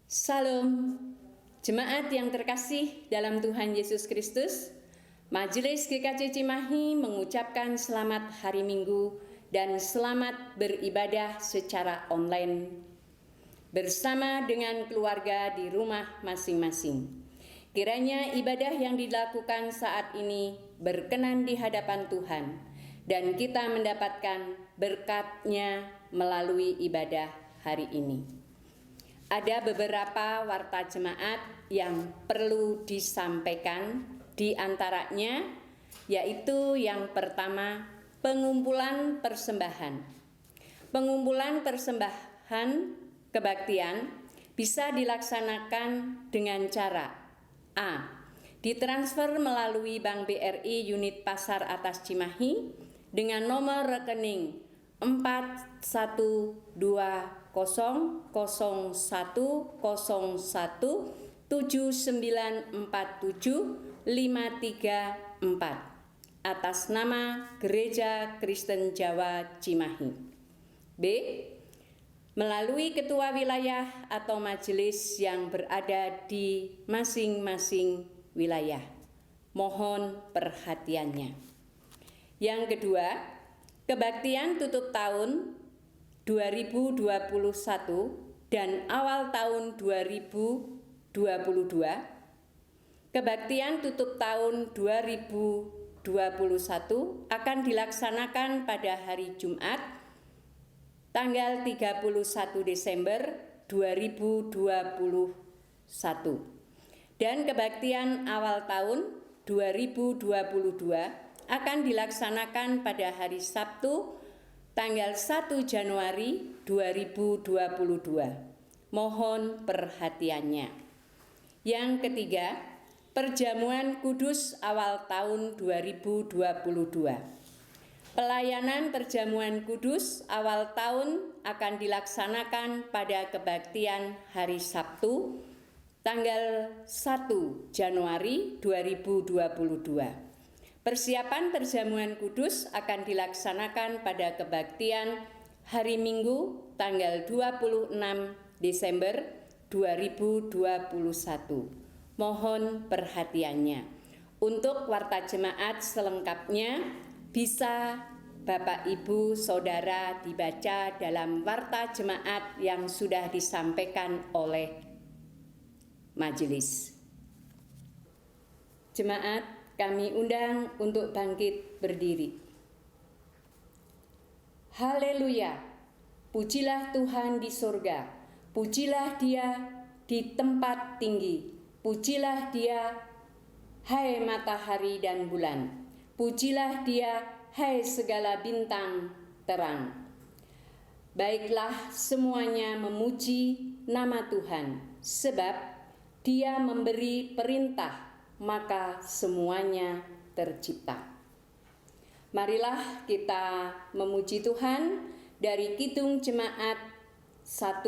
Salam, jemaat yang terkasih dalam Tuhan Yesus Kristus. Majelis GKJ Cimahi mengucapkan selamat hari Minggu dan selamat beribadah secara online bersama dengan keluarga di rumah masing-masing. Kiranya ibadah yang dilakukan saat ini berkenan di hadapan Tuhan dan kita mendapatkan berkat-Nya melalui ibadah hari ini. Ada beberapa warta jemaat yang perlu disampaikan, di antaranya yaitu yang pertama, pengumpulan persembahan. Pengumpulan persembahan kebaktian bisa dilaksanakan dengan cara A. Ditransfer melalui Bank BRI unit Pasar Atas Cimahi dengan nomor rekening 41200179475334 atas nama Gereja Kristen Jawa Cimahi. B. Melalui ketua wilayah atau majelis yang berada di masing-masing wilayah. Mohon perhatiannya. Yang kedua, kebaktian tutup tahun 2021 dan awal tahun 2022. Kebaktian tutup tahun 2021 akan dilaksanakan pada hari Jumat tanggal 31 Desember 2021. Dan kebaktian awal tahun 2022 akan dilaksanakan pada hari Sabtu tanggal 1 Januari 2022. Mohon perhatiannya. Yang ketiga, perjamuan kudus awal tahun 2022. Pelayanan perjamuan kudus awal tahun akan dilaksanakan pada kebaktian hari Sabtu tanggal 1 Januari 2022. Persiapan perjamuan kudus akan dilaksanakan pada kebaktian hari Minggu tanggal 26 Desember 2021. Mohon perhatiannya. Untuk warta jemaat selengkapnya bisa Bapak Ibu Saudara dibaca dalam warta jemaat yang sudah disampaikan oleh majelis. Jemaat, kami undang untuk bangkit berdiri. Haleluya, pujilah Tuhan di surga, pujilah Dia di tempat tinggi, pujilah Dia, hai matahari dan bulan, pujilah Dia, hai segala bintang terang. Baiklah semuanya memuji nama Tuhan, sebab Dia memberi perintah, maka semuanya tercipta. Marilah kita memuji Tuhan dari Kidung Jemaat 1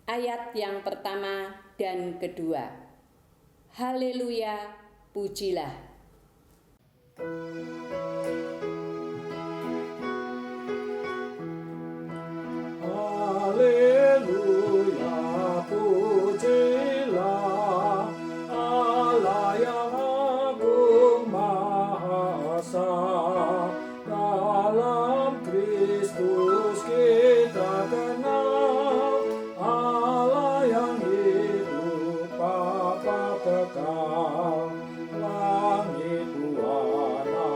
ayat yang pertama dan kedua. Haleluya, pujilah. Haleluya, pujilah Allah yang agung maha esa. Dalam Kristus kita kenal Allah yang hidup Bapa kekal. Langit buana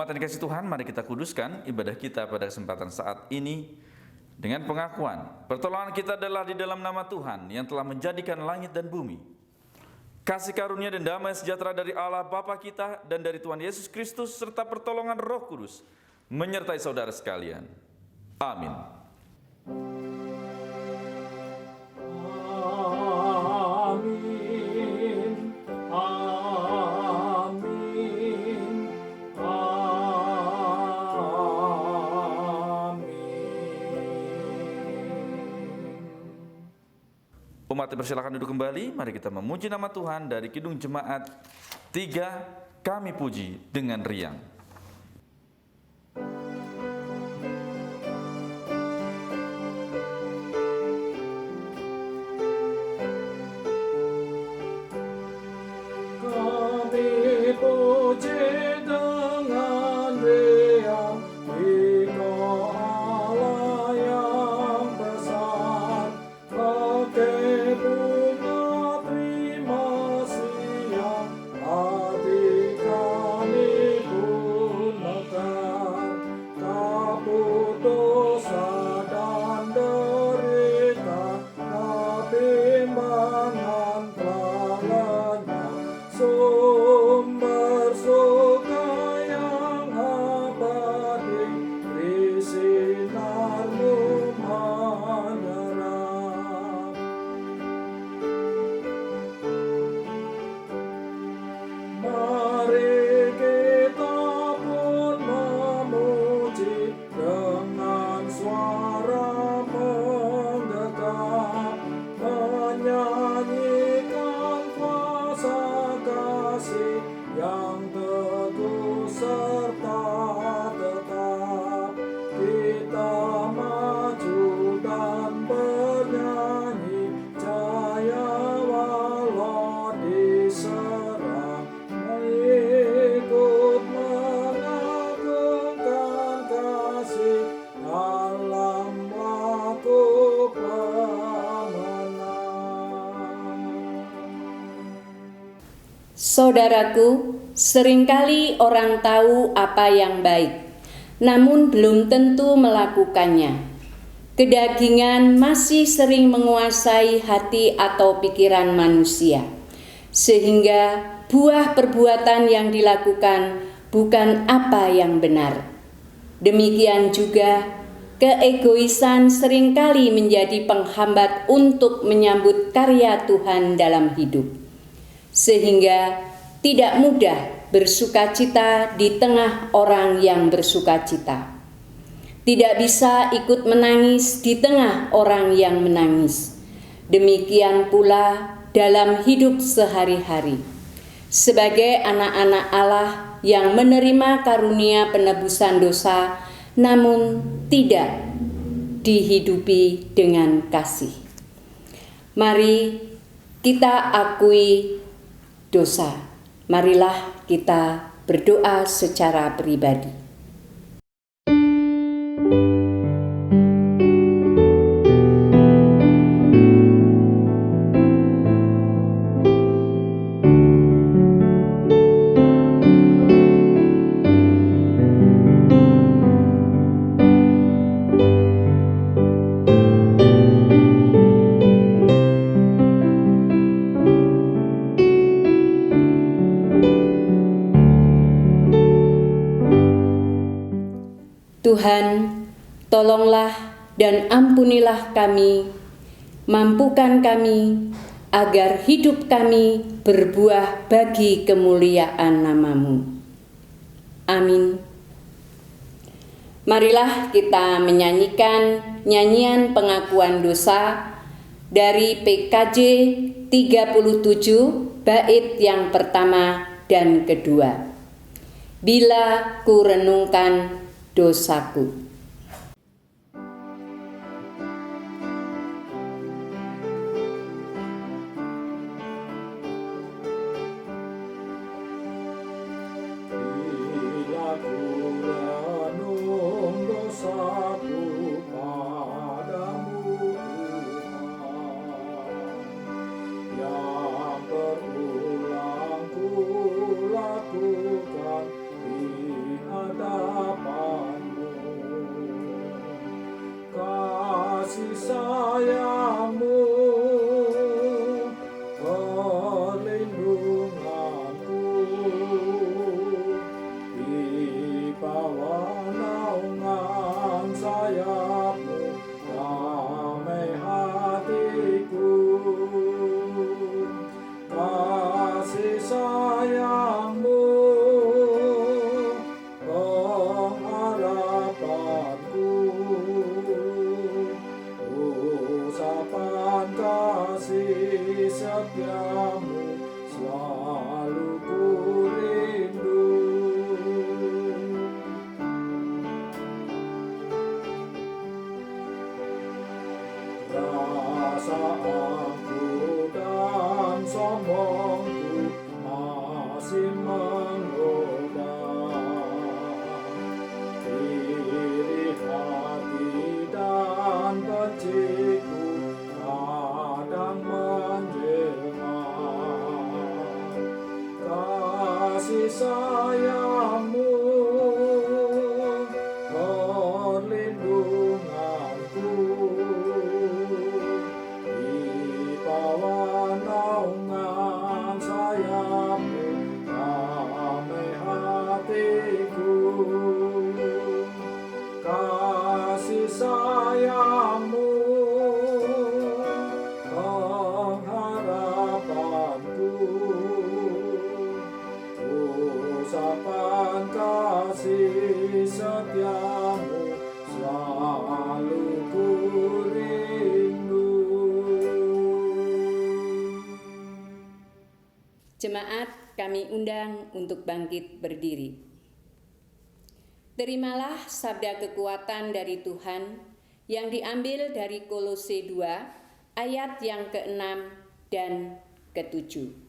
Umat yang dikasihi Tuhan, mari kita kuduskan ibadah kita pada kesempatan saat ini dengan pengakuan pertolongan kita adalah di dalam nama Tuhan yang telah menjadikan langit dan bumi. Kasih karunia dan damai sejahtera dari Allah Bapa kita dan dari Tuhan Yesus Kristus serta pertolongan Roh Kudus menyertai saudara sekalian. Amin. Umat dipersilakan duduk kembali, mari kita memuji nama Tuhan dari Kidung Jemaat 3, kami puji dengan riang. Kami puji dengan riang, Engkau Allah yang besar. Pakai bunga terima siang, hati kami pun mekar. Kabut dosa dan derita, kebimbangan telah lenyap. Sumber suka yang abadi, di sinar-Mu menyerap. Mari kita pun memuji dengan suara menggegap, menyanyikan kuasa kasih yang teguh serta tetap. Kita maju dan bernyanyi, jaya walau diserang, mengikut mengagungkan kasih dalam laku pemenang. Saudaraku, seringkali orang tahu apa yang baik, namun belum tentu melakukannya. Kedagingan masih sering menguasai hati atau pikiran manusia, sehingga buah perbuatan yang dilakukan bukan apa yang benar. Demikian juga, keegoisan seringkali menjadi penghambat untuk menyambut karya Tuhan dalam hidup, sehingga tidak mudah bersukacita di tengah orang yang bersukacita. Tidak bisa ikut menangis di tengah orang yang menangis. Demikian pula dalam hidup sehari-hari. Sebagai anak-anak Allah yang menerima karunia penebusan dosa, namun tidak dihidupi dengan kasih. Mari kita akui dosa. Marilah kita berdoa secara pribadi. Tuhan, tolonglah dan ampunilah kami, mampukan kami, agar hidup kami berbuah bagi kemuliaan nama-Mu. Amin. Marilah kita menyanyikan nyanyian pengakuan dosa dari PKJ 37 bait yang pertama dan kedua. Bila ku renungkan dosaku. Bila ku renung dosaku padamu, Tuhan, yang berulang ku lakukan di hadapan setiamu selalu ku rindu. Rasa angkuh dan sombongku masih menggoda, iri hati dan benciku kadang menjelma. Kasih sayangmu perlindunganku, di bawah naungan sayapmu damai hatiku. Kasih sayangmu pengharapanku, usapan kasih setiamu selalu ku rindu. Jemaat kami undang untuk bangkit berdiri. Terimalah sabda kekuatan dari Tuhan yang diambil dari Kolose 2 ayat yang ke-6 dan ke-7.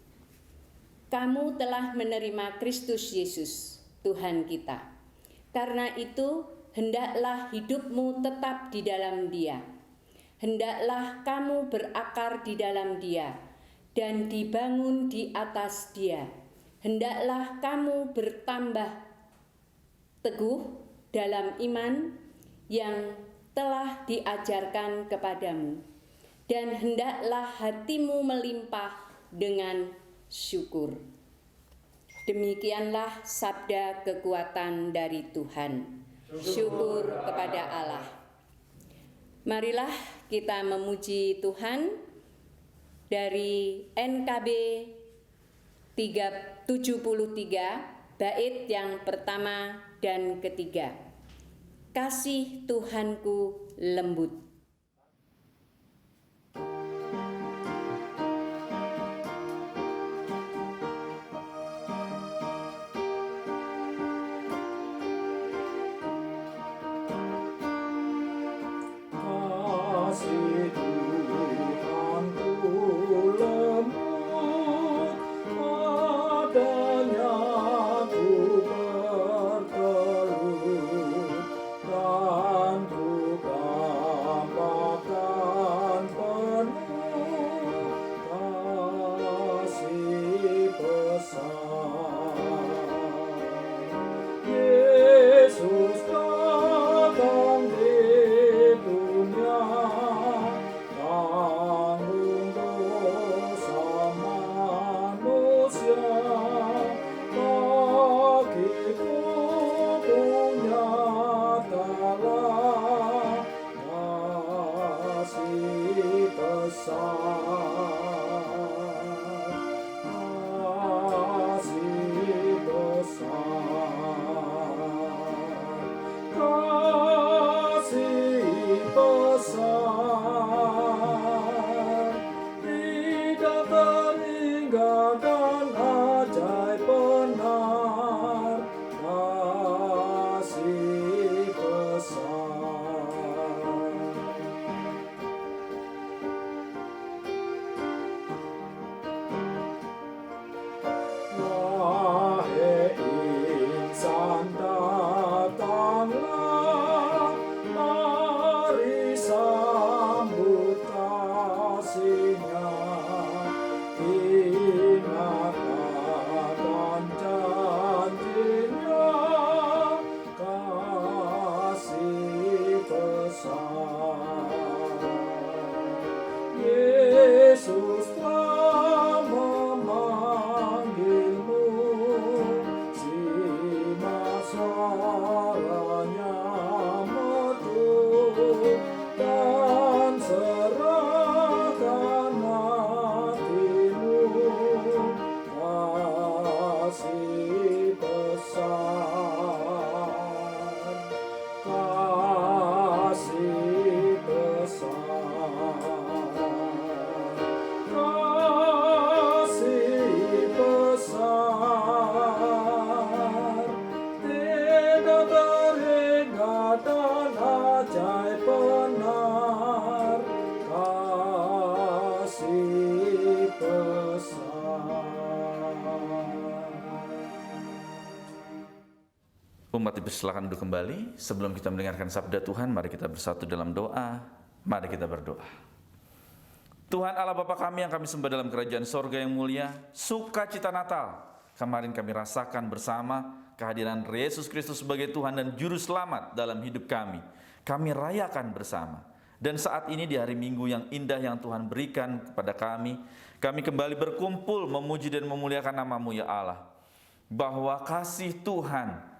Kamu telah menerima Kristus Yesus, Tuhan kita. Karena itu, hendaklah hidupmu tetap di dalam Dia. Hendaklah kamu berakar di dalam Dia dan dibangun di atas Dia. Hendaklah kamu bertambah teguh dalam iman yang telah diajarkan kepadamu, dan hendaklah hatimu melimpah dengan syukur. Demikianlah sabda kekuatan dari Tuhan. Syukur kepada Allah. Marilah kita memuji Tuhan dari NKB 73 bait yang pertama dan ketiga. Kasih Tuhanku lembut. Kasih Tuhanku lembut, padanya ku bertelut, dan ku tambahkan penuh kasih besar. Yesus datang di dunia, tanggung dosa manusia. Bagiku punya telah kasih besar, kasih besar, kasih besar, tidak terhingga dan ajaib benar, kasih besar. Wahai insan, datanglah, mari sambut kasih-Nya. Ingat akan janji-Nya, kasih besar. Yesus telah memanggilmu, simak suaranya merdu, dan serahkan hatimu, kasih besar, kasih besar, Umat dipersilakan duduk kembali. Sebelum kita mendengarkan sabda Tuhan, mari kita bersatu dalam doa. Mari kita berdoa. Tuhan Allah Bapa kami yang kami sembah dalam kerajaan sorga yang mulia, sukacita Natal kemarin kami rasakan bersama, kehadiran Yesus Kristus sebagai Tuhan dan Juru Selamat dalam hidup kami. Kami rayakan bersama. Dan saat ini di hari Minggu yang indah yang Tuhan berikan kepada kami kembali berkumpul memuji dan memuliakan nama-Mu ya Allah. Bahwa kasih Tuhan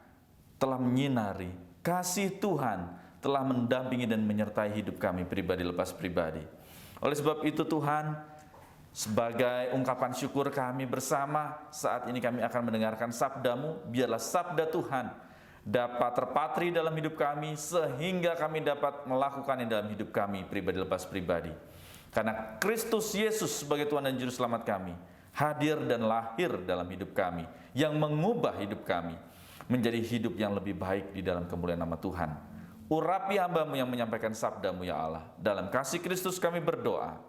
telah menyinari, kasih Tuhan telah mendampingi dan menyertai hidup kami pribadi lepas pribadi. Oleh sebab itu Tuhan, sebagai ungkapan syukur kami bersama, saat ini kami akan mendengarkan sabda-Mu. Biarlah sabda Tuhan dapat terpatri dalam hidup kami, sehingga kami dapat melakukannya dalam hidup kami pribadi lepas pribadi. Karena Kristus Yesus sebagai Tuhan dan Juru Selamat kami hadir dan lahir dalam hidup kami, yang mengubah hidup kami menjadi hidup yang lebih baik di dalam kemuliaan nama Tuhan. Urapi hamba-Mu yang menyampaikan sabda-Mu ya Allah. Dalam kasih Kristus kami berdoa.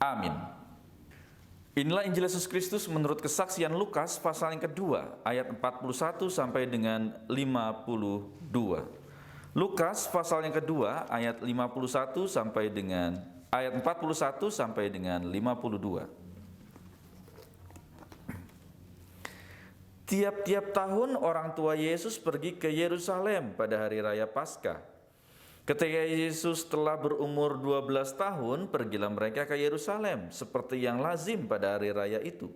Amin. Inilah Injil Yesus Kristus menurut kesaksian Lukas pasal yang kedua ayat 41 sampai dengan 52. Lukas pasal yang kedua ayat 51 sampai dengan ayat 41 sampai dengan 52. Tiap-tiap tahun orang tua Yesus pergi ke Yerusalem pada hari raya Paskah. Ketika Yesus telah berumur 12 tahun, pergilah mereka ke Yerusalem seperti yang lazim pada hari raya itu.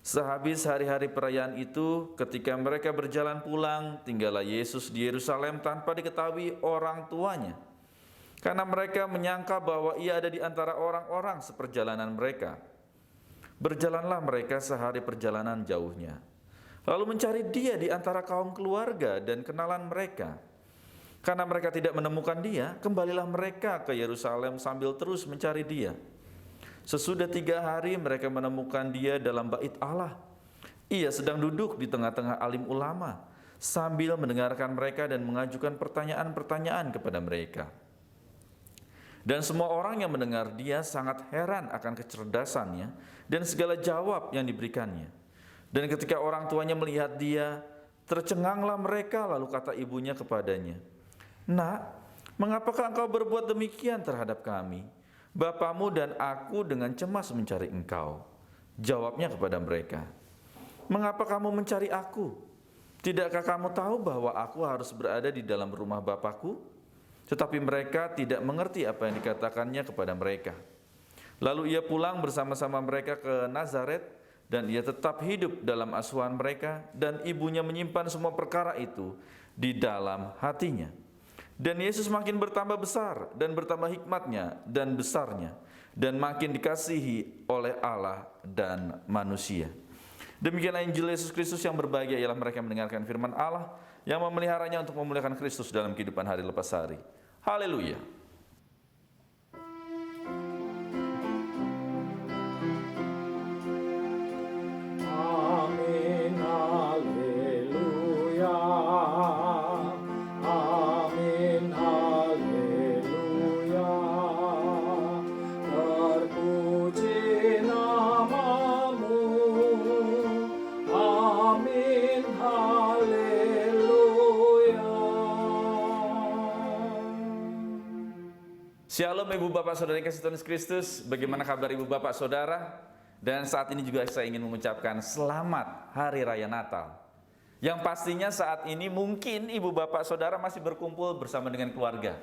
Sehabis hari-hari perayaan itu, ketika mereka berjalan pulang, tinggallah Yesus di Yerusalem tanpa diketahui orang tuanya. Karena mereka menyangka bahwa ia ada di antara orang-orang seperjalanan mereka. Berjalanlah mereka sehari perjalanan jauhnya, lalu mencari dia di antara kaum keluarga dan kenalan mereka. Karena mereka tidak menemukan dia, kembalilah mereka ke Yerusalem sambil terus mencari dia. Sesudah 3 hari mereka menemukan dia dalam bait Allah. Ia sedang duduk di tengah-tengah alim ulama, sambil mendengarkan mereka dan mengajukan pertanyaan-pertanyaan kepada mereka. Dan semua orang yang mendengar dia sangat heran akan kecerdasannya dan segala jawab yang diberikannya. Dan ketika orang tuanya melihat dia, tercenganglah mereka, lalu kata ibunya kepadanya, "Nak, mengapakah engkau berbuat demikian terhadap kami? Bapamu dan aku dengan cemas mencari engkau." Jawabnya kepada mereka, "Mengapa kamu mencari aku? Tidakkah kamu tahu bahwa aku harus berada di dalam rumah Bapakku?" Tetapi mereka tidak mengerti apa yang dikatakannya kepada mereka. Lalu ia pulang bersama-sama mereka ke Nazaret, dan ia tetap hidup dalam asuhan mereka, dan ibunya menyimpan semua perkara itu di dalam hatinya. Dan Yesus makin bertambah besar dan bertambah hikmatnya dan besarnya, dan makin dikasihi oleh Allah dan manusia. Demikianlah Injil Yesus Kristus. Yang berbahagia ialah mereka yang mendengarkan firman Allah, yang memeliharanya untuk memuliakan Kristus dalam kehidupan hari lepas hari. Haleluya. Amin, haleluya. Amin, haleluya. Terpuji nama-Mu. Amin, haleluya. Shalom Ibu Bapak Saudara yang kasih Tuhan Yesus Kristus. Bagaimana kabar Ibu Bapak Saudara? Dan saat ini juga saya ingin mengucapkan selamat Hari Raya Natal. Yang pastinya saat ini mungkin Ibu Bapak Saudara masih berkumpul bersama dengan keluarga.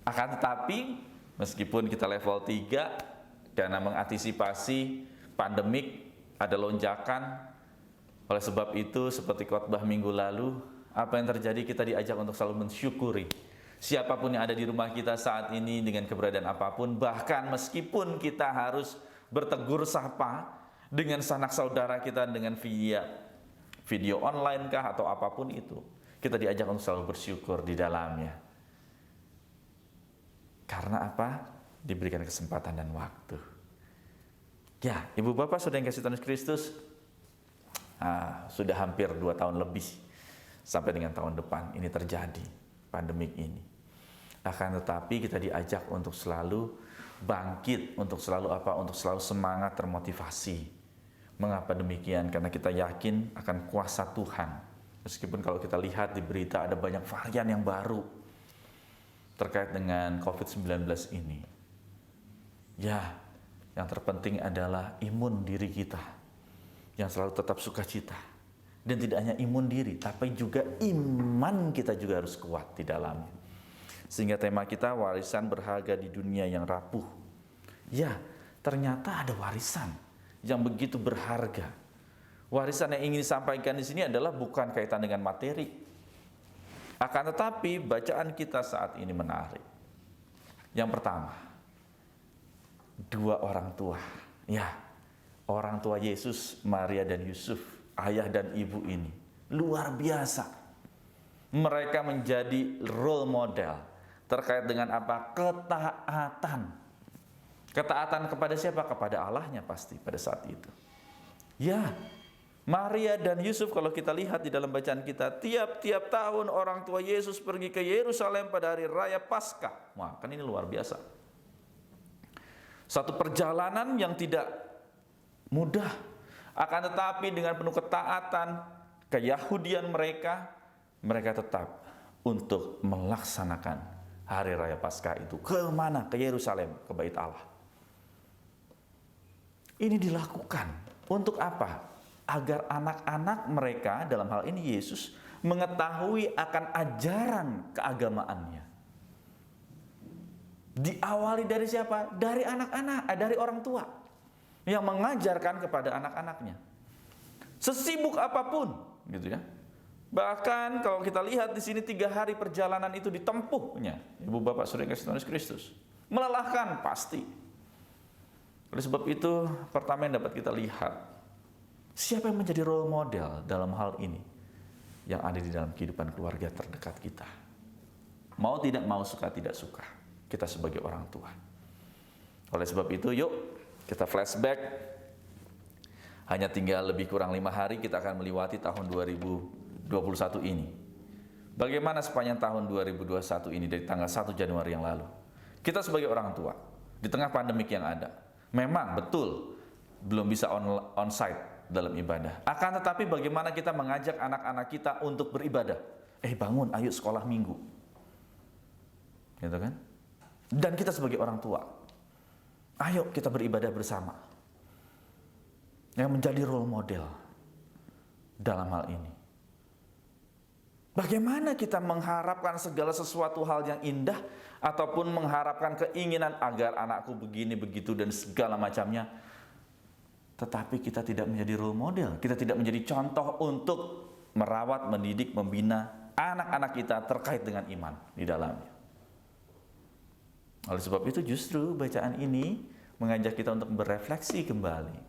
Akan tetapi meskipun kita level 3 karena mengantisipasi pandemik ada lonjakan, oleh sebab itu seperti khotbah minggu lalu, apa yang terjadi kita diajak untuk selalu mensyukuri. Siapapun yang ada di rumah kita saat ini dengan keberadaan apapun, bahkan meskipun kita harus bertegur sapa dengan sanak saudara kita dengan via video online kah atau apapun itu, kita diajak untuk selalu bersyukur di dalamnya. Karena apa? Diberikan kesempatan dan waktu. Ya, Ibu Bapak Saudara yang kasih Tuhan Yesus Kristus, sudah hampir 2 tahun lebih sampai dengan tahun depan ini terjadi pandemik ini. Akan tetapi kita diajak untuk selalu bangkit, untuk selalu apa? Untuk selalu semangat, termotivasi. Mengapa demikian? Karena kita yakin akan kuasa Tuhan Meskipun kalau kita lihat di berita ada banyak varian yang baru terkait dengan COVID-19 ini. Ya, yang terpenting adalah imun diri kita yang selalu tetap sukacita. Dan tidak hanya imun diri, tapi juga iman kita juga harus kuat di dalamnya. Sehingga tema kita warisan berharga di dunia yang rapuh. Ya, ternyata ada warisan yang begitu berharga. Warisan yang ingin disampaikan di sini adalah bukan kaitan dengan materi. Akan tetapi bacaan kita saat ini menarik. Yang pertama, dua orang tua. Ya, orang tua Yesus, Maria dan Yusuf, ayah dan ibu ini luar biasa. Mereka menjadi role model terkait dengan apa? Ketaatan. Ketaatan kepada siapa? Kepada Allahnya pasti pada saat itu. Ya, Maria dan Yusuf kalau kita lihat di dalam bacaan kita, tiap-tiap tahun orang tua Yesus pergi ke Yerusalem pada hari raya Paskah. Wah, kan ini luar biasa. Satu perjalanan yang tidak mudah. Akan tetapi dengan penuh ketaatan keyahudian mereka tetap untuk melaksanakan hari raya Paskah itu. Ke mana? Ke Yerusalem, ke Bait Allah. Ini dilakukan untuk apa? Agar anak-anak mereka, dalam hal ini Yesus, mengetahui akan ajaran keagamaannya. Diawali dari siapa? Dari anak-anak, dari orang tua yang mengajarkan kepada anak-anaknya. Sesibuk apapun, gitu ya. Bahkan kalau kita lihat di sini 3 hari perjalanan itu ditempuhnya. Ibu bapak saudara yang kasih Kristus. Melelahkan pasti. Oleh sebab itu, pertama yang dapat kita lihat, siapa yang menjadi role model dalam hal ini yang ada di dalam kehidupan keluarga terdekat kita. Mau tidak mau, suka tidak suka, kita sebagai orang tua. Oleh sebab itu, yuk kita flashback. Hanya tinggal lebih kurang 5 hari kita akan melewati tahun 2021 ini. Bagaimana sepanjang tahun 2021 ini dari tanggal 1 Januari yang lalu? Kita sebagai orang tua, di tengah pandemik yang ada, memang betul belum bisa on-site dalam ibadah. Akan tetapi bagaimana kita mengajak anak-anak kita untuk beribadah? Bangun, ayo sekolah minggu. Gitu kan? Dan kita sebagai orang tua, ayo kita beribadah bersama. Yang menjadi role model dalam hal ini. Bagaimana kita mengharapkan segala sesuatu hal yang indah ataupun mengharapkan keinginan agar anakku begini begitu dan segala macamnya, tetapi kita tidak menjadi role model, kita tidak menjadi contoh untuk merawat, mendidik, membina anak-anak kita terkait dengan iman di dalamnya. Oleh sebab itu justru bacaan ini mengajak kita untuk berefleksi kembali.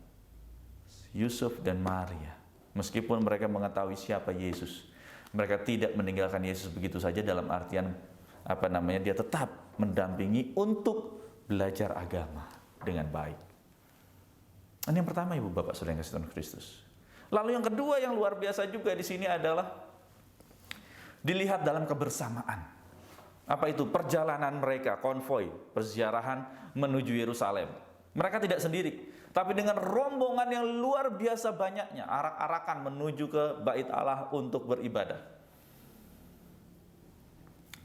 Yusuf dan Maria, meskipun mereka mengetahui siapa Yesus, mereka tidak meninggalkan Yesus begitu saja, dalam artian dia tetap mendampingi untuk belajar agama dengan baik. Ini yang pertama, Ibu Bapak Saudara yang kasih Tuhan Kristus. Lalu yang kedua yang luar biasa juga di sini adalah dilihat dalam kebersamaan. Apa itu? Perjalanan mereka, konvoi, perziarahan menuju Yerusalem. Mereka tidak sendiri, tapi dengan rombongan yang luar biasa banyaknya, arak-arakan menuju ke Bait Allah untuk beribadah.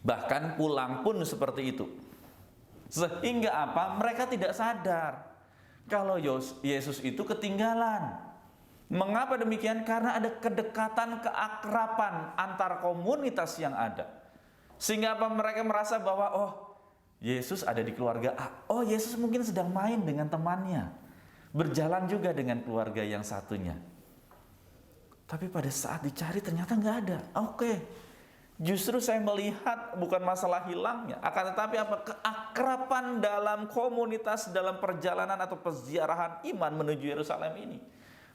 Bahkan pulang pun seperti itu. Sehingga apa? Mereka tidak sadar kalau Yesus itu ketinggalan. Mengapa demikian? Karena ada kedekatan, keakraban antar komunitas yang ada. Sehingga apa? Mereka merasa bahwa Yesus ada di keluarga A. Yesus mungkin sedang main dengan temannya, berjalan juga dengan keluarga yang satunya. Tapi pada saat dicari ternyata nggak ada. Justru saya melihat bukan masalah hilangnya, akan tetapi keakraban dalam komunitas, dalam perjalanan atau perziarahan iman menuju Yerusalem ini.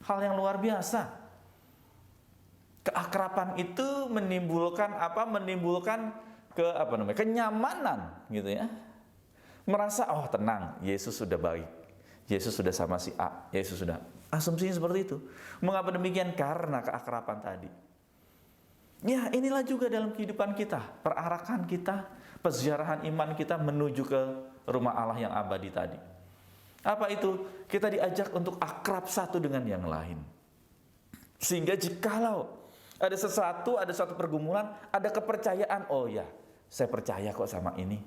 Hal yang luar biasa. Keakraban itu menimbulkan kenyamanan gitu ya. Merasa tenang, Yesus sudah baik. Yesus sudah sama si A, Yesus sudah. Asumsinya seperti itu. Mengapa demikian? Karena keakraban tadi. Ya, inilah juga dalam kehidupan kita, perarakan kita, perziarahan iman kita menuju ke rumah Allah yang abadi tadi. Apa itu? Kita diajak untuk akrab satu dengan yang lain. Sehingga jikalau Ada sesuatu, ada suatu pergumulan, ada kepercayaan. Oh ya, saya percaya kok sama ini.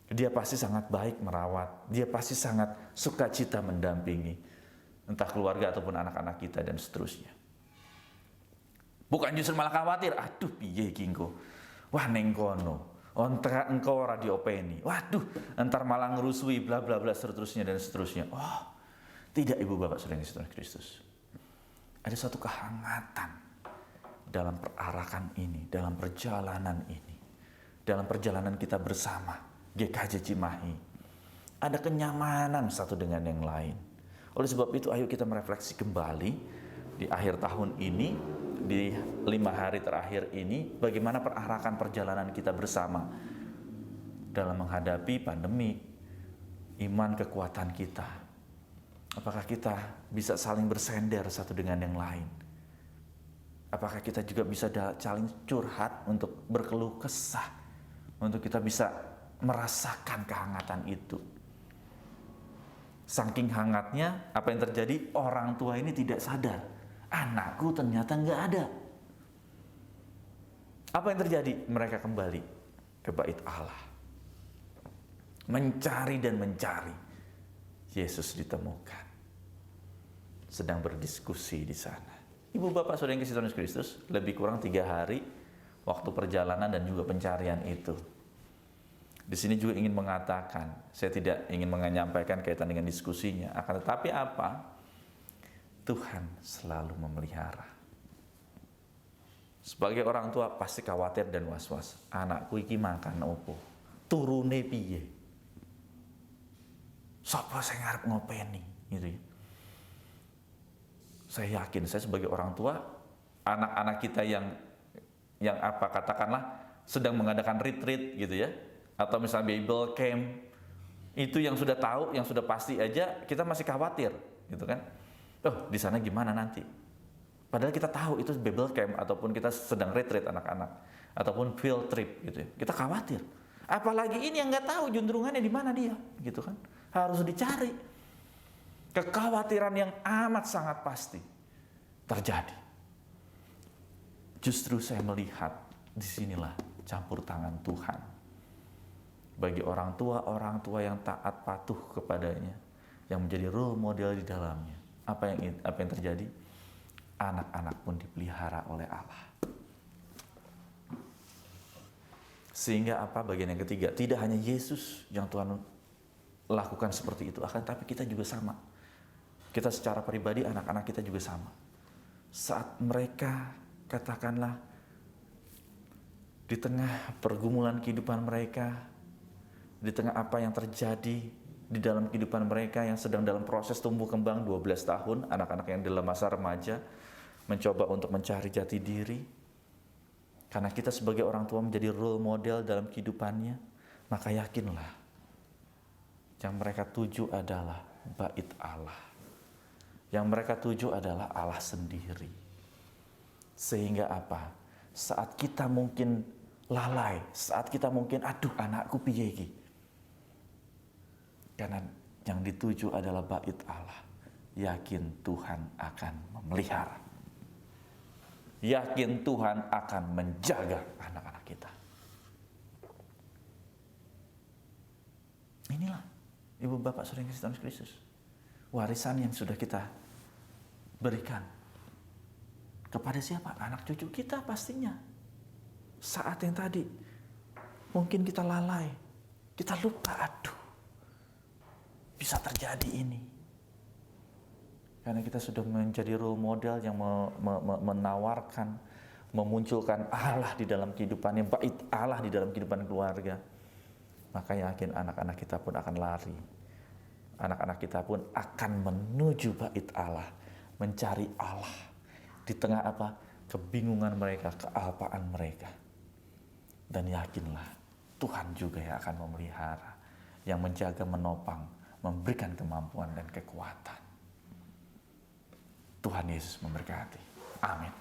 Dia pasti sangat baik merawat. Dia pasti sangat sukacita mendampingi. Entah keluarga ataupun anak-anak kita dan seterusnya. Bukan justru malah khawatir. Aduh, piye kingko. Wah, neng kono. Ontra engkau ora diopeni. Waduh, entar malah ngerusui bla bla bla seterusnya dan seterusnya. Oh, tidak Ibu Bapak Saudara yang Kristus. Ada suatu kehangatan dalam perarakan ini, dalam perjalanan ini, dalam perjalanan kita bersama GKJ Cimahi. Ada kenyamanan satu dengan yang lain. Oleh sebab itu, ayo kita merefleksi kembali di akhir tahun ini, di 5 hari terakhir ini, bagaimana perarakan perjalanan kita bersama dalam menghadapi pandemi, iman kekuatan kita. Apakah kita bisa saling bersender satu dengan yang lain? Apakah kita juga bisa saling curhat untuk berkeluh kesah, untuk kita bisa merasakan kehangatan itu? Saking hangatnya, apa yang terjadi? Orang tua ini tidak sadar, anakku ternyata nggak ada. Apa yang terjadi? Mereka kembali ke bait Allah, mencari dan mencari. Yesus ditemukan, sedang berdiskusi di sana. Ibu Bapak Saudara yang kasih Tuhan Yesus Kristus, lebih kurang 3 hari waktu perjalanan dan juga pencarian itu. Di sini juga ingin mengatakan, saya tidak ingin menyampaikan kaitan dengan diskusinya, akan tetapi apa? Tuhan selalu memelihara. Sebagai orang tua pasti khawatir dan was-was. Anakku iki makan opo? Turune piye? Sapa sing ngarep ngopeni? Gitu ya. Saya yakin, saya sebagai orang tua, anak-anak kita yang apa katakanlah sedang mengadakan retreat gitu ya, atau misalnya Bible camp, itu yang sudah tahu, yang sudah pasti aja kita masih khawatir, gitu kan? Oh, di sana gimana nanti? Padahal kita tahu itu Bible camp ataupun kita sedang retreat anak-anak ataupun field trip gitu ya. Kita khawatir. Apalagi ini yang nggak tahu juntrungannya di mana dia, gitu kan? Harus dicari. Kekhawatiran yang amat sangat pasti terjadi. Justru saya melihat disinilah campur tangan Tuhan bagi orang tua yang taat patuh kepadanya, yang menjadi role model di dalamnya. Apa yang terjadi? Anak-anak pun dipelihara oleh Allah. Sehingga apa? Bagian yang ketiga, tidak hanya Yesus yang Tuhan lakukan seperti itu, akan tapi kita juga sama. Kita secara pribadi, anak-anak kita juga sama. Saat mereka, katakanlah, di tengah pergumulan kehidupan mereka, di tengah apa yang terjadi di dalam kehidupan mereka yang sedang dalam proses tumbuh kembang 12 tahun, anak-anak yang dalam masa remaja, mencoba untuk mencari jati diri. Karena kita sebagai orang tua menjadi role model dalam kehidupannya, maka yakinlah, yang mereka tuju adalah bait Allah. Yang mereka tuju adalah Allah sendiri. Sehingga apa? Saat kita mungkin lalai, saat kita mungkin aduh anakku piye iki. Karena yang dituju adalah bait Allah. Yakin Tuhan akan memelihara. Yakin Tuhan akan menjaga anak-anak kita. Inilah Ibu Bapak Saudara yang kasih Tuhan Kristus. Warisan yang sudah kita berikan kepada siapa? Anak cucu kita pastinya. Saat yang tadi mungkin kita lalai, kita lupa, aduh bisa terjadi ini. Karena kita sudah menjadi role model yang menawarkan, memunculkan Allah di dalam kehidupannya, bait Allah di dalam kehidupan keluarga. Maka yakin anak-anak kita pun akan lari. Anak-anak kita pun akan menuju bait Allah, mencari Allah di tengah apa? Kebingungan mereka, kealpaan mereka. Dan yakinlah Tuhan juga yang akan memelihara, yang menjaga, menopang, memberikan kemampuan dan kekuatan. Tuhan Yesus memberkati. Amin.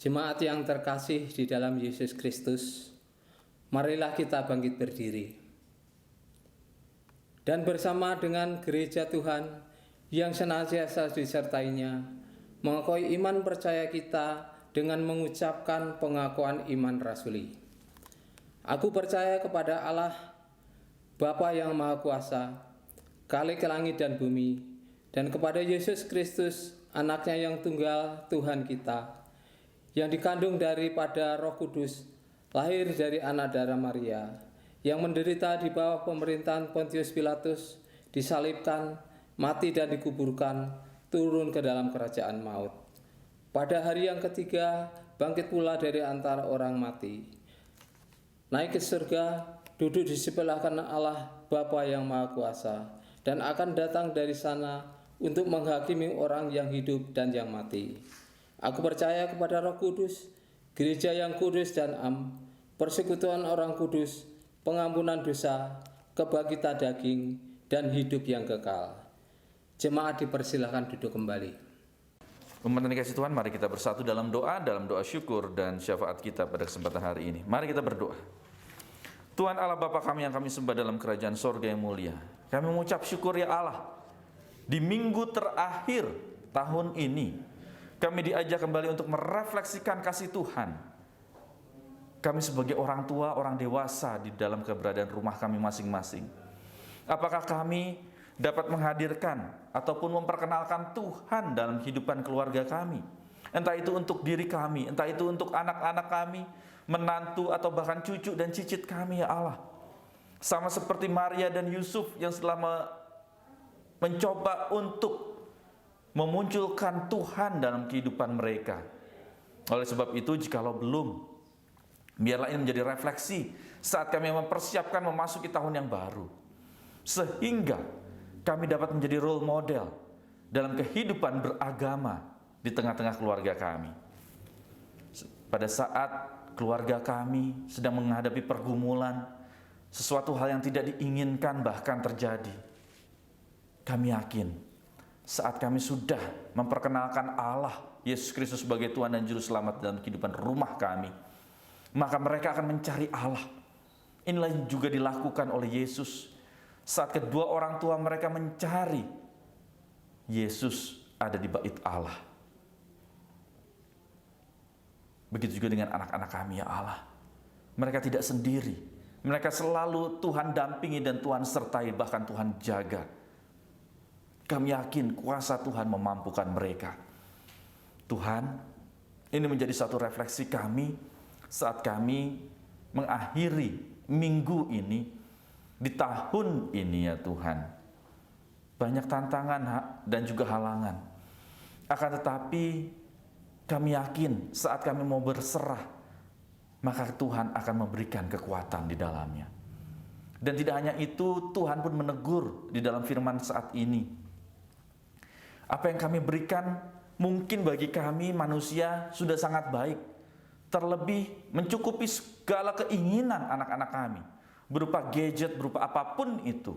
Jemaat yang terkasih di dalam Yesus Kristus, marilah kita bangkit berdiri. Dan bersama dengan gereja Tuhan yang senantiasa disertainya, mengakui iman percaya kita dengan mengucapkan pengakuan iman rasuli. Aku percaya kepada Allah, Bapa yang Maha Kuasa, Khalik langit dan bumi, dan kepada Yesus Kristus, Anaknya yang tunggal Tuhan kita, yang dikandung daripada Roh Kudus, lahir dari anak darah Maria, yang menderita di bawah pemerintahan Pontius Pilatus, disalibkan, mati dan dikuburkan, turun ke dalam kerajaan maut. Pada hari yang ketiga, bangkit pula dari antara orang mati, naik ke surga, duduk di sebelah kanan Allah Bapa yang Maha Kuasa, dan akan datang dari sana untuk menghakimi orang yang hidup dan yang mati. Aku percaya kepada Roh Kudus, gereja yang kudus dan persekutuan orang kudus, pengampunan dosa, kebangkitan daging, dan hidup yang kekal. Jemaat dipersilahkan duduk kembali. Umat yang dikasihi Tuhan, mari kita bersatu dalam doa syukur dan syafaat kita pada kesempatan hari ini. Mari kita berdoa. Tuhan Allah Bapa kami yang kami sembah dalam kerajaan sorga yang mulia, kami mengucap syukur ya Allah, di minggu terakhir tahun ini, kami diajak kembali untuk merefleksikan kasih Tuhan. Kami sebagai orang tua, orang dewasa di dalam keberadaan rumah kami masing-masing. Apakah kami dapat menghadirkan ataupun memperkenalkan Tuhan dalam kehidupan keluarga kami? Entah itu untuk diri kami, entah itu untuk anak-anak kami, menantu atau bahkan cucu dan cicit kami ya Allah. Sama seperti Maria dan Yusuf yang setelah mencoba untuk memunculkan Tuhan dalam kehidupan mereka. Oleh sebab itu, jikalau belum, biarlah ini menjadi refleksi saat kami mempersiapkan memasuki tahun yang baru, sehingga kami dapat menjadi role model dalam kehidupan beragama di tengah-tengah keluarga kami. Pada saat keluarga kami sedang menghadapi pergumulan, sesuatu hal yang tidak diinginkan bahkan terjadi, kami yakin saat kami sudah memperkenalkan Allah Yesus Kristus sebagai Tuhan dan Juru Selamat dalam kehidupan rumah kami, maka mereka akan mencari Allah. Inilah yang juga dilakukan oleh Yesus saat kedua orang tua mereka mencari Yesus ada di bait Allah. Begitu juga dengan anak-anak kami ya Allah. Mereka tidak sendiri. Mereka selalu Tuhan dampingi dan Tuhan sertai, bahkan Tuhan jaga. Kami yakin kuasa Tuhan memampukan mereka. Tuhan, ini menjadi satu refleksi kami saat kami mengakhiri minggu ini, di tahun ini ya Tuhan. Banyak tantangan dan juga halangan. Akan tetapi kami yakin saat kami mau berserah, maka Tuhan akan memberikan kekuatan di dalamnya. Dan tidak hanya itu, Tuhan pun menegur di dalam firman saat ini. Apa yang kami berikan mungkin bagi kami manusia sudah sangat baik, terlebih mencukupi segala keinginan anak-anak kami, berupa gadget, berupa apapun itu.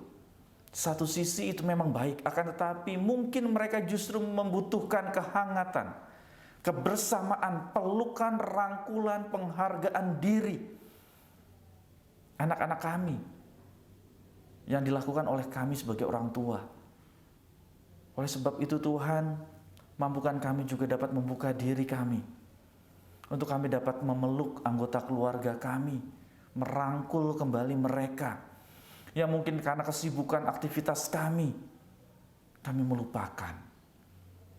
Satu sisi itu memang baik, akan tetapi mungkin mereka justru membutuhkan kehangatan, kebersamaan, pelukan, rangkulan, penghargaan diri anak-anak kami yang dilakukan oleh kami sebagai orang tua. Oleh sebab itu Tuhan, mampukan kami juga dapat membuka diri kami, untuk kami dapat memeluk anggota keluarga kami, merangkul kembali mereka yang mungkin karena kesibukan aktivitas kami melupakan.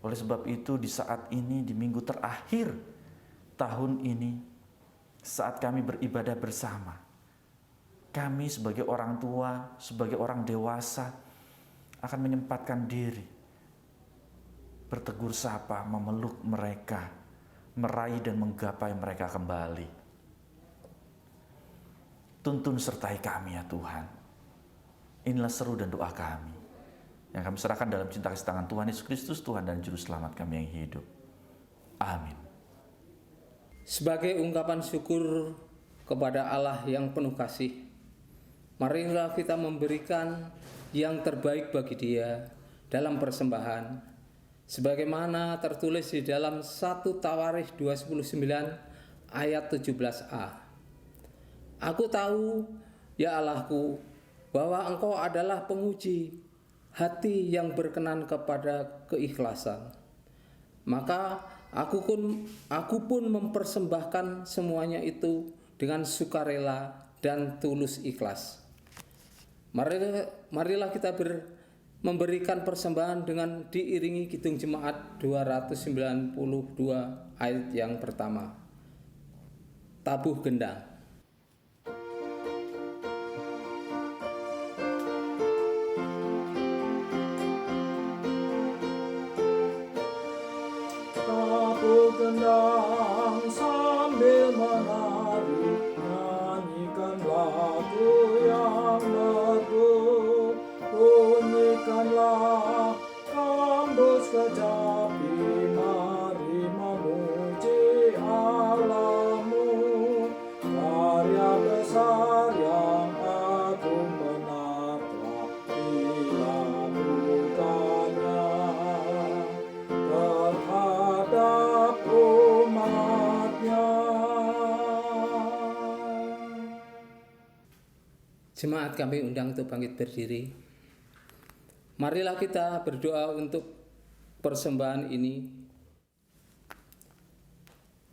Oleh sebab itu di saat ini, di minggu terakhir tahun ini, saat kami beribadah bersama, kami sebagai orang tua, sebagai orang dewasa akan menyempatkan diri bertegur sapa, memeluk mereka, meraih dan menggapai mereka kembali. Tuntun sertai kami ya Tuhan. Inilah seru dan doa kami yang kami serahkan dalam cinta kasih tangan Tuhan Yesus Kristus, Tuhan dan Juru Selamat kami yang hidup. Amin. Sebagai ungkapan syukur kepada Allah yang penuh kasih, marilah kita memberikan yang terbaik bagi Dia dalam persembahan, sebagaimana tertulis di dalam 1 Tawarikh 29 ayat 17a. Aku tahu, ya Allahku, bahwa Engkau adalah penguji hati yang berkenan kepada keikhlasan. Maka aku pun mempersembahkan semuanya itu dengan sukarela dan tulus ikhlas. Marilah kita memberikan persembahan dengan diiringi Kidung Jemaat 292 ayat yang pertama. Tabuh gendang. Tabuh gendang sambil menari, nyanyikan lagu yang merdu, bunyikanlah kambus kecapi, mari memuji Allahmu, karya besar yang agung menatlah dilakukannya terhadap umatnya. Jemaat kami undang untuk bangkit berdiri. Marilah kita berdoa untuk persembahan ini.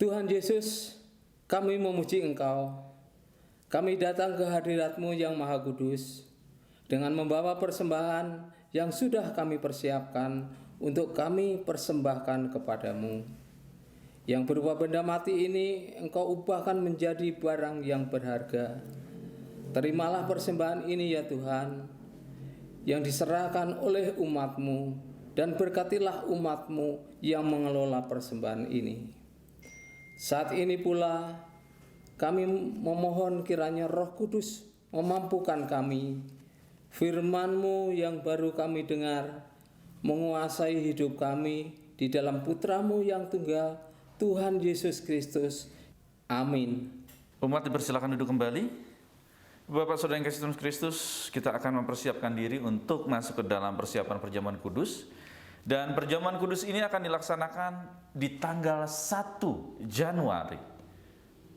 Tuhan Yesus, kami memuji Engkau. Kami datang ke hadirat-Mu yang Maha Kudus dengan membawa persembahan yang sudah kami persiapkan untuk kami persembahkan kepadamu. Yang berupa benda mati ini Engkau ubahkan menjadi barang yang berharga. Terimalah persembahan ini ya Tuhan, yang diserahkan oleh umat-Mu, dan berkatilah umat-Mu yang mengelola persembahan ini. Saat ini pula kami memohon kiranya Roh Kudus memampukan kami, firman-Mu yang baru kami dengar menguasai hidup kami di dalam Putra-Mu yang tunggal, Tuhan Yesus Kristus. Amin. Umat dipersilakan duduk kembali. Bapak Saudara yang kasih Tuhan Kristus, kita akan mempersiapkan diri untuk masuk ke dalam persiapan perjamuan kudus. Dan perjamuan kudus ini akan dilaksanakan di tanggal 1 Januari.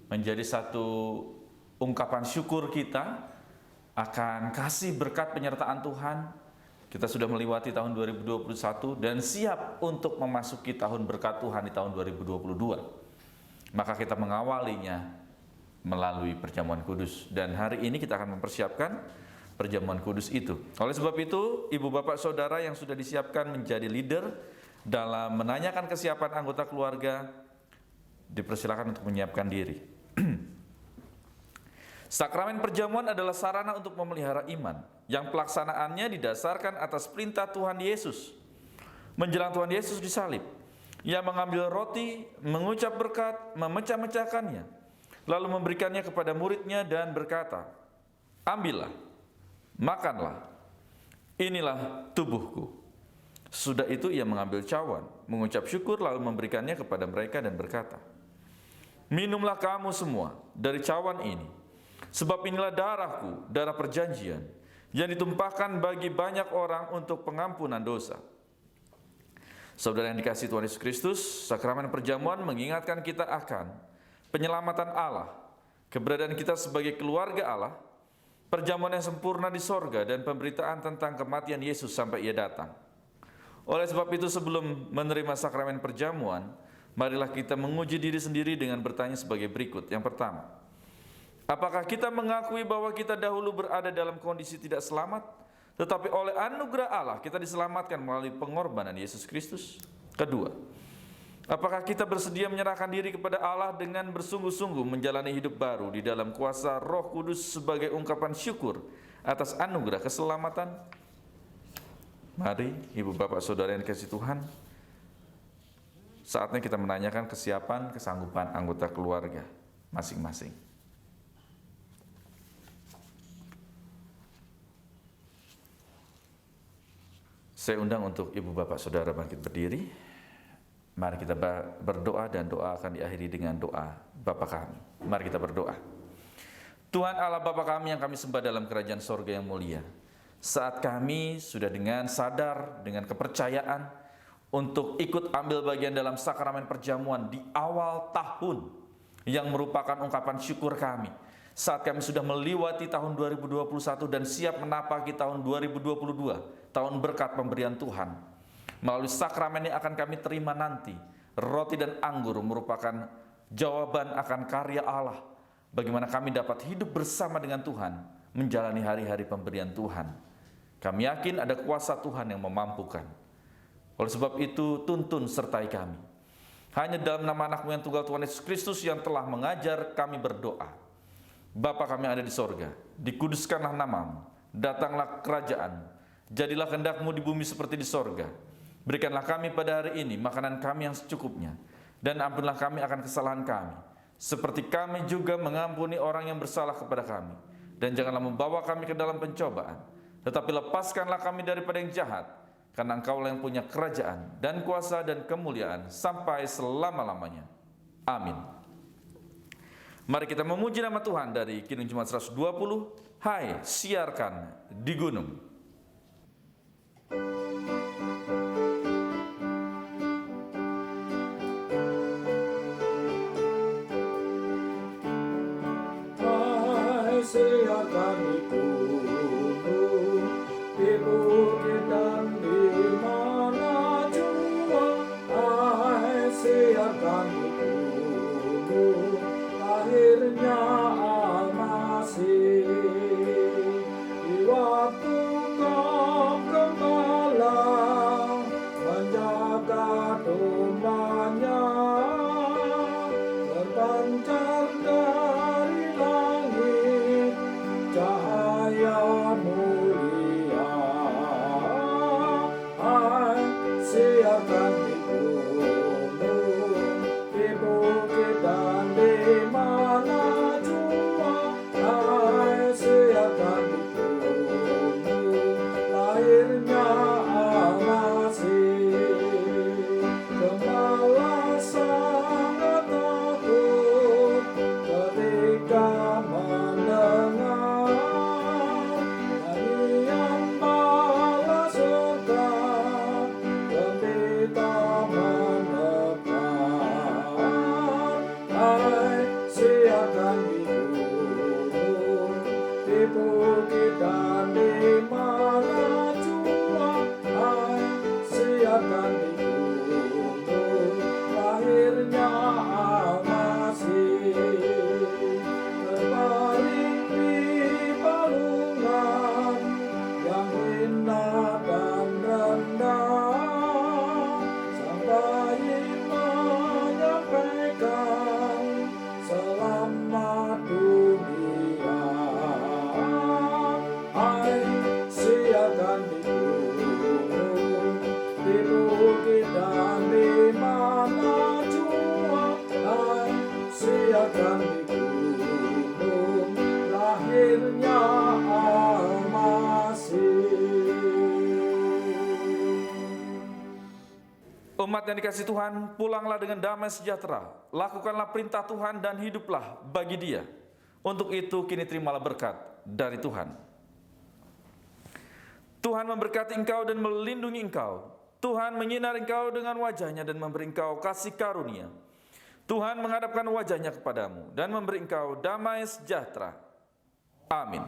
Menjadi satu ungkapan syukur kita akan kasih berkat penyertaan Tuhan. Kita sudah melewati tahun 2021 dan siap untuk memasuki tahun berkat Tuhan di tahun 2022. Maka kita mengawalinya melalui perjamuan kudus, dan hari ini kita akan mempersiapkan perjamuan kudus itu. Oleh sebab itu, ibu bapak saudara yang sudah disiapkan menjadi leader dalam menanyakan kesiapan anggota keluarga, dipersilakan untuk menyiapkan diri. Sakramen perjamuan adalah sarana untuk memelihara iman, yang pelaksanaannya didasarkan atas perintah Tuhan Yesus. Menjelang Tuhan Yesus disalib, Ia mengambil roti, mengucap berkat, memecah-mecahkannya, lalu memberikannya kepada muridnya dan berkata, "Ambillah, makanlah, inilah tubuhku." Sudah itu ia mengambil cawan, mengucap syukur, lalu memberikannya kepada mereka dan berkata, "Minumlah kamu semua dari cawan ini, sebab inilah darahku, darah perjanjian, yang ditumpahkan bagi banyak orang untuk pengampunan dosa." Saudara yang dikasihi Tuhan Yesus Kristus, sakramen perjamuan mengingatkan kita akan penyelamatan Allah, keberadaan kita sebagai keluarga Allah, perjamuan yang sempurna di sorga, dan pemberitaan tentang kematian Yesus sampai Ia datang. Oleh sebab itu, sebelum menerima sakramen perjamuan, marilah kita menguji diri sendiri dengan bertanya sebagai berikut. Yang pertama, apakah kita mengakui bahwa kita dahulu berada dalam kondisi tidak selamat, tetapi oleh anugerah Allah kita diselamatkan melalui pengorbanan Yesus Kristus? Kedua, apakah kita bersedia menyerahkan diri kepada Allah dengan bersungguh-sungguh menjalani hidup baru di dalam kuasa Roh Kudus sebagai ungkapan syukur atas anugerah keselamatan? Mari, ibu bapak saudara yang dikasihi Tuhan, saatnya kita menanyakan kesiapan, kesanggupan anggota keluarga masing-masing. Saya undang untuk ibu bapak saudara bangkit berdiri. Mari kita berdoa, dan doa akan diakhiri dengan doa Bapa kami. Mari kita berdoa. Tuhan Allah Bapa kami yang kami sembah dalam kerajaan sorga yang mulia, saat kami sudah dengan sadar, dengan kepercayaan untuk ikut ambil bagian dalam sakramen perjamuan di awal tahun, yang merupakan ungkapan syukur kami saat kami sudah melewati tahun 2021 dan siap menapaki tahun 2022, tahun berkat pemberian Tuhan. Melalui sakramen yang akan kami terima nanti, roti dan anggur merupakan jawaban akan karya Allah, bagaimana kami dapat hidup bersama dengan Tuhan, menjalani hari-hari pemberian Tuhan. Kami yakin ada kuasa Tuhan yang memampukan. Oleh sebab itu, tuntun sertai kami. Hanya dalam nama anak-Mu yang tunggal, Tuhan Yesus Kristus, yang telah mengajar kami berdoa. Bapa kami yang ada di sorga, dikuduskanlah nama-Mu, datanglah kerajaan, jadilah kehendak-Mu di bumi seperti di sorga. Berikanlah kami pada hari ini makanan kami yang secukupnya, dan ampunilah kami akan kesalahan kami, seperti kami juga mengampuni orang yang bersalah kepada kami. Dan janganlah membawa kami ke dalam pencobaan, tetapi lepaskanlah kami daripada yang jahat, karena Engkaulah yang punya kerajaan dan kuasa dan kemuliaan sampai selama-lamanya. Amin. Mari kita memuji nama Tuhan dari Kidung Jemaat 120, Hai siarkan di gunung. Hai siarkan di gunung, di bukit dan di mana jua. Hai siarkan di gunung, lahirnya Almasih. Di waktu kau gembala menjaga dombanya, terpancar dari langit cahaya mulia. Hai siarkan di gunung, di bukit dan di mana jua. Hai siarkan di gunung, lahirnya Almasih. Gembala sangat takut ketika mendengar nyanyian bala surga, gembira mendekat. Hai siarkan di gunung, di bukit dan di mana jua. Hai siarkan di gunung, lahirnya Almasih. Terbaring di balungan yang indah dan rendah, sampai menyampaikan selamat dunia. Hai siarkan di gunung, di bukit dan di mana jua. Hai siarkan di gunung, lahirnya Almasih. Umat yang dikasihi Tuhan, pulanglah dengan damai sejahtera. Lakukanlah perintah Tuhan dan hiduplah bagi Dia. Untuk itu kini terimalah berkat dari Tuhan. Tuhan memberkati engkau dan melindungi engkau. Tuhan menyinari engkau dengan wajah-Nya dan memberi engkau kasih karunia. Tuhan menghadapkan wajah-Nya kepadamu dan memberi engkau damai sejahtera. Amin.